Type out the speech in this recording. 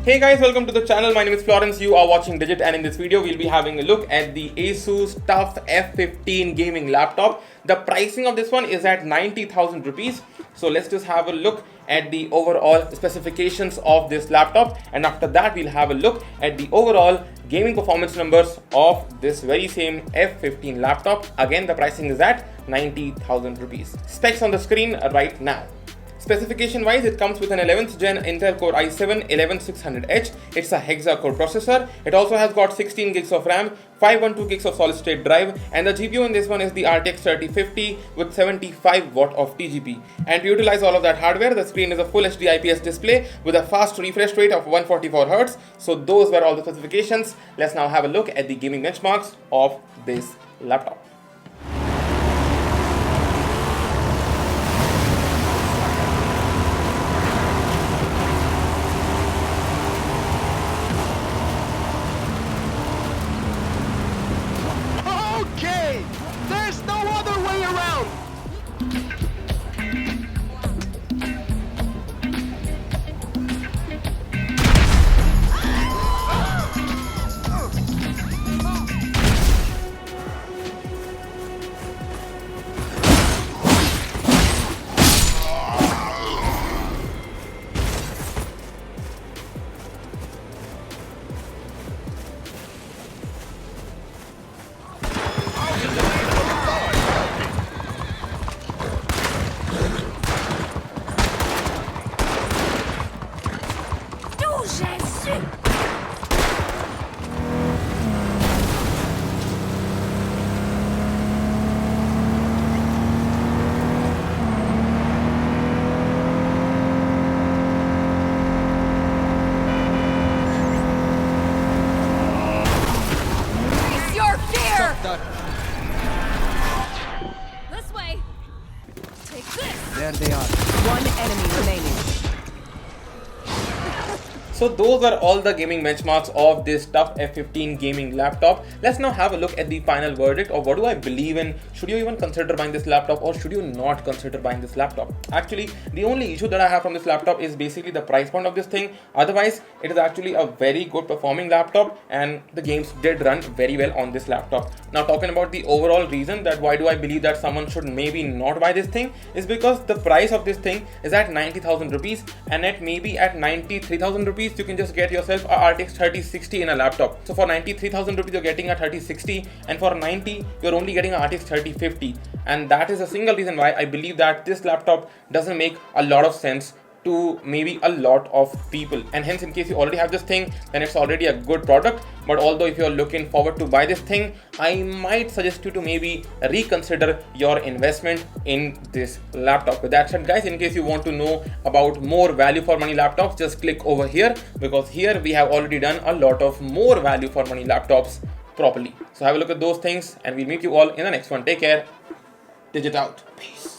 Hey guys, welcome to the channel. My name is Florence. You are watching Digit, and in this video we'll be having a look at the ASUS TUF F15 gaming laptop. The pricing of this one is at 90,000 rupees. So let's just have a look at the overall specifications of this laptop, and after that we'll have a look at the overall gaming performance numbers of this very same F15 laptop. Again, the pricing is at 90,000 rupees. Specs on the screen right now. Specification wise, it comes with an 11th gen Intel Core i7-11600H. It's a hexa-core processor. It also has got 16 gigs of RAM, 512 gigs of solid state drive, and the GPU in this one is the RTX 3050 with 75 watt of TGP. And to utilize all of that hardware, the screen is a full HD IPS display with a fast refresh rate of 144 Hz. So those were all the specifications. Let's now have a look at the gaming benchmarks of this laptop. There's no other way around! This way. Take this. There they are. One enemy remaining. So those are all the gaming benchmarks of this TUF F15 gaming laptop. Let's now have a look at the final verdict of what do I believe in. Should you even consider buying this laptop, or should you not consider buying this laptop? Actually, the only issue that I have from this laptop is basically the price point of this thing. Otherwise, it is actually a very good performing laptop, and the games did run very well on this laptop. Now, talking about the overall reason that why do I believe that someone should maybe not buy this thing is because the price of this thing is at 90,000 rupees, and at maybe at 93,000 rupees you can just get yourself a RTX 3060 in a laptop. So for 93,000 rupees you're getting a 3060, and for 90 you're only getting a RTX 3050, and that is a single reason why I believe that this laptop doesn't make a lot of sense to maybe a lot of people. And hence, in case you already have this thing, then it's already a good product. But although if you're looking forward to buy this thing, I might suggest you to maybe reconsider your investment in this laptop. With that said, guys, in case you want to know about more value for money laptops, just click over here, because here we have already done a lot of more value for money laptops properly. So have a look at those things, and we'll meet you all in the next one. Take care. Digit out. Peace.